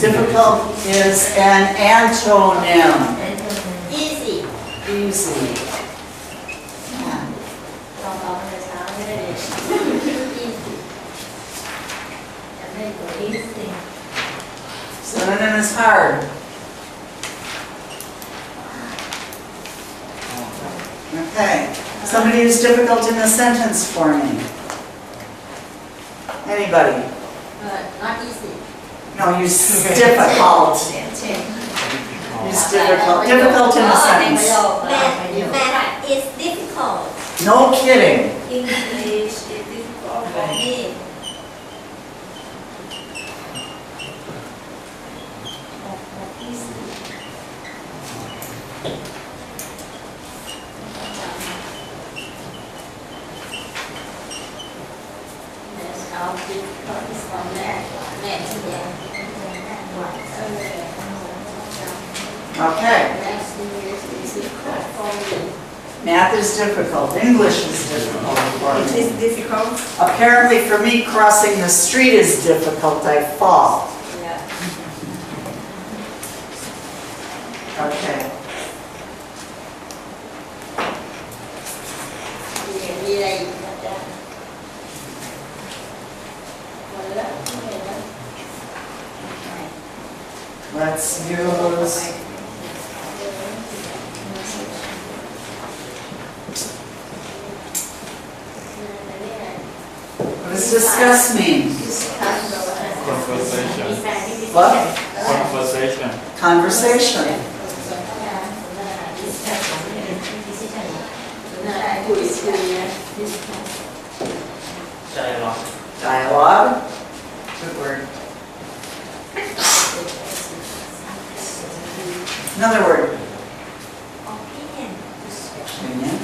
Difficult is an antonym. Easy. Easy. Yeah. Synonym is hard. Okay. Somebody who's difficult in a sentence for me. Anybody? Not easy. No, use difficult. Use difficult. Difficult in a sentence. Math is difficult. No kidding. English is difficult for me. Okay. Math is difficult. English is difficult for me. It is difficult. Apparently for me, crossing the street is difficult. I fall. Okay. Let's use what does discuss mean? Conversation. What? Conversation. Conversation. Dialogue. Dialogue. Good word. Another word. Opinion.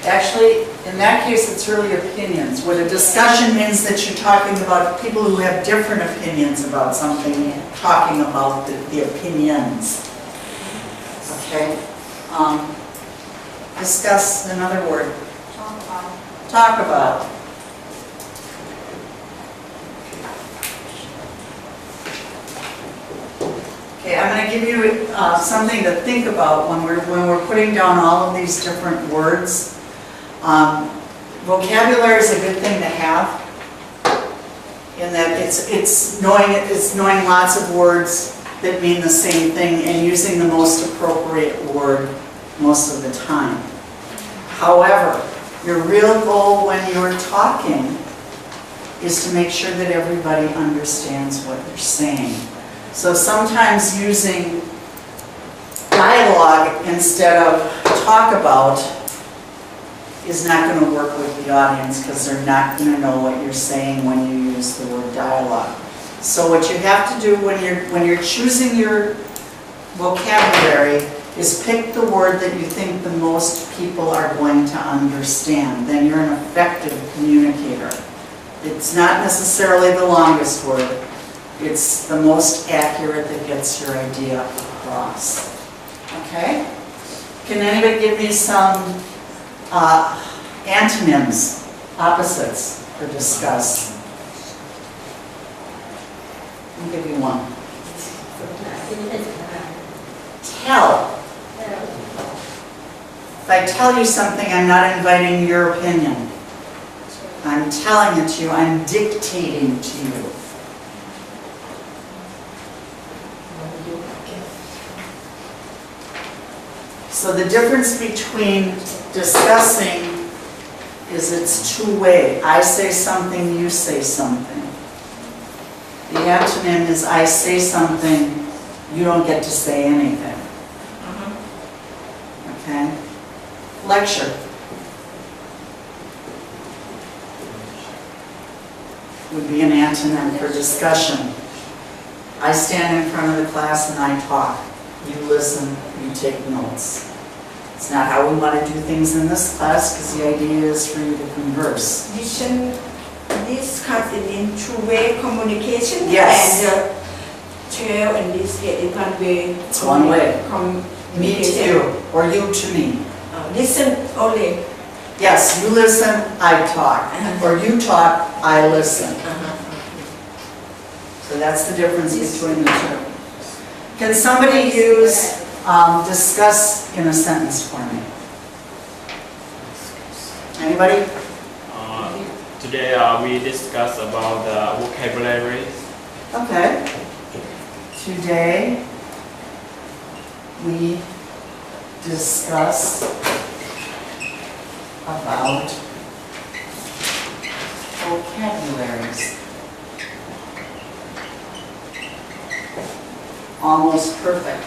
Actually, in that case, it's really opinions. What a discussion means that you're talking about people who have different opinions about something, talking about the opinions. Okay? Discuss, another word. Talk about. Okay, I'm going to give you something to think about when we're putting down all of these different words. Vocabulary is a good thing to have, in that it's knowing lots of words that mean the same thing and using the most appropriate word most of the time. However, your real goal when you're talking is to make sure that everybody understands what you're saying. So sometimes using dialogue instead of talk about is not going to work with the audience because they're not going to know what you're saying when you use the word dialogue. So what you have to do when you're choosing your vocabulary is pick the word that you think the most people are going to understand. Then you're an effective communicator. It's not necessarily the longest word. It's the most accurate that gets your idea across. Okay? Can anybody give me some antonyms, opposites, for discuss? I'll give you one. Tell. If I tell you something, I'm not inviting your opinion. I'm telling it to you. I'm dictating to you. So the difference between discussing is it's two-way. I say something, you say something. The antonym is I say something, you don't get to say anything. Okay? Lecture. Would be an antonym for discussion. I stand in front of the class and I talk. You listen, you take notes. It's not how we want to do things in this class because the idea is for you to converse. This class is in two-way communication. Yes. And trail in this case is one way. It's one way. Me to Communication. you, or you to me. Listen only. Yes, you listen, I talk. Or you talk, I listen. So that's the difference between the two. Can somebody use discuss in a sentence for me? Anybody? Today we discuss about the vocabulary. Okay. Today we discuss about vocabularies. Almost perfect.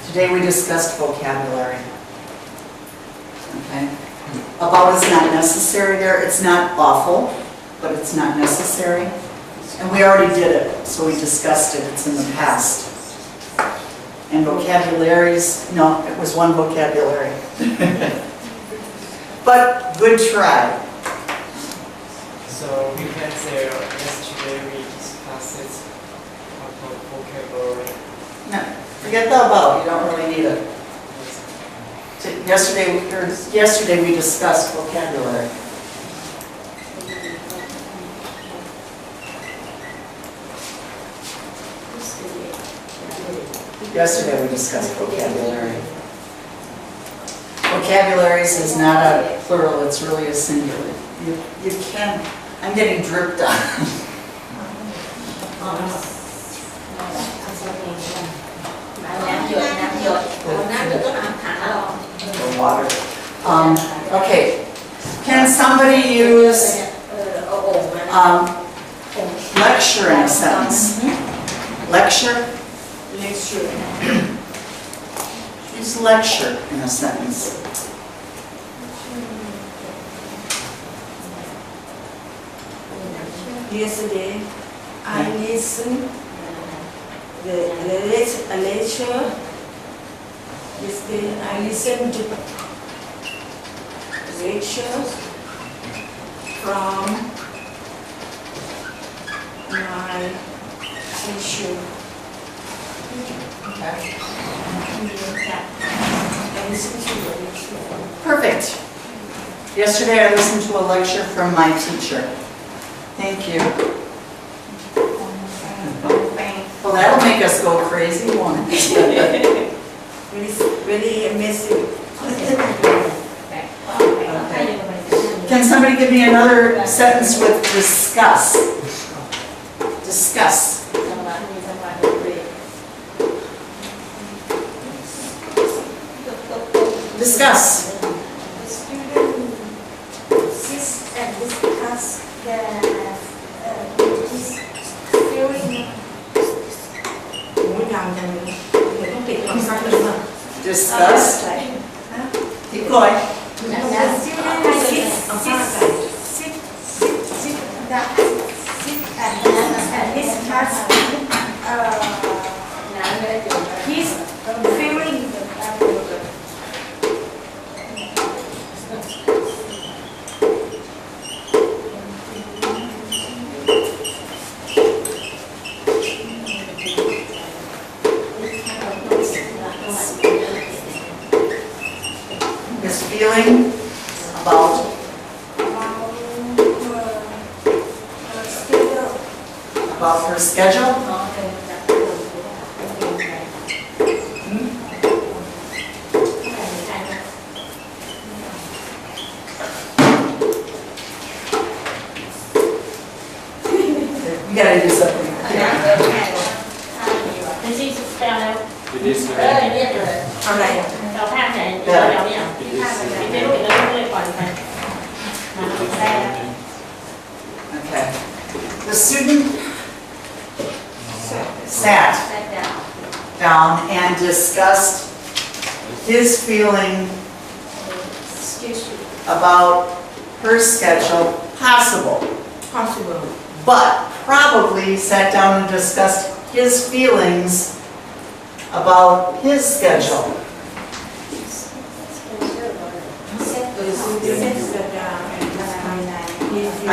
Today we discussed vocabulary. Okay? About is not necessary there. It's not awful, but it's not necessary. And we already did it, so we discussed it. It's in the past. And vocabularies, no, it was one vocabulary. But good try. So we can say yesterday we discussed about vocabulary. No, forget the about, you don't really need it. Yesterday we discussed vocabulary. Yesterday we discussed vocabulary. Vocabularies is not a plural, it's really a singular. You can, I'm getting dripped on. The water. Okay, can somebody use lecture in a sentence? Lecture? Use lecture in a sentence. Yesterday, I listened a lecture. Yesterday, I listened to lecture from my teacher. Okay. I listened to a lecture. Perfect. Yesterday I listened to a lecture from my teacher. Thank you. Well, that'll make us go crazy, won't it? Really amazing. Can somebody give me another sentence with discuss? Discuss. Discuss. The student sits and discuss his feeling. โอ้ยดังจังเลยเดี๋ยวต้องปิดความซักเลยมั้ง Discuss. Keep going. The student sits and discuss his feeling. His feeling about her schedule. You gotta do something. It is อะไรอ่ะ Okay. The student sat down and discussed his feeling about her schedule, possible, but probably sat down and discussed his feelings about his schedule.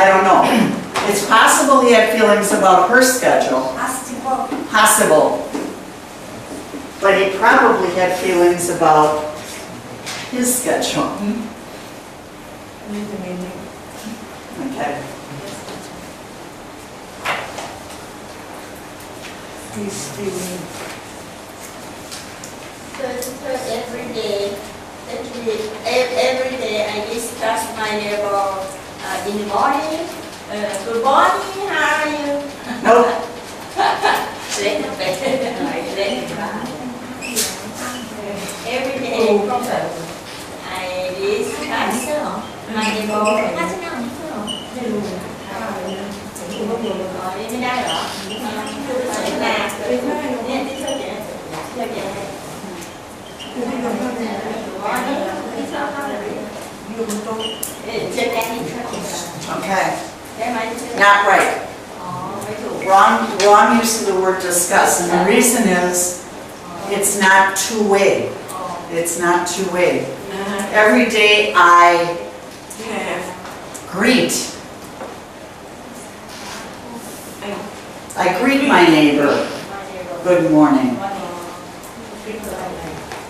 I don't know. It's possible he had feelings about her schedule, possible. But he probably had feelings about his schedule. Okay. He's feeling. So every day I discuss my neighbor in the morning. Good morning, how are you? Nope. Every day I discuss my neighbor. Đi đây hả? Okay. Not right. Wrong use of the word discuss. And the reason is, it's not two-way. It's not two-way. Every day I greet. I greet my neighbor. Good morning.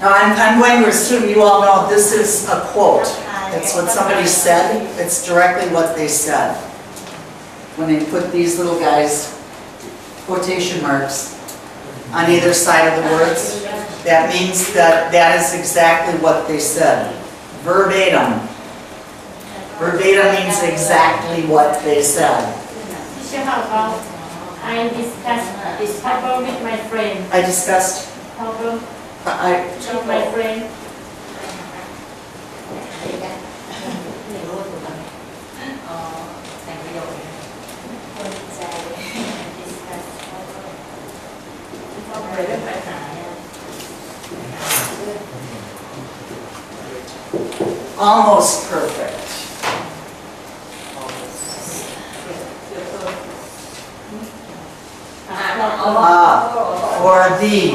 Now I'm going to assume you all know this is a quote. It's what somebody said. It's directly what they said. When they put these little guys, quotation marks, on either side of the words, that means that that is exactly what they said. Verbatim. Verbatim means exactly what they said. Teacher, how about I discussed this problem with my friend. I discussed, Problem I, with my friend. almost perfect. Or the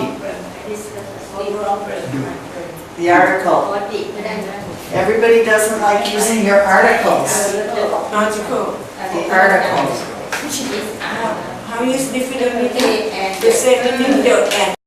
article. Everybody doesn't like using your articles. Article. The articles. How is different meaning? The second in the end.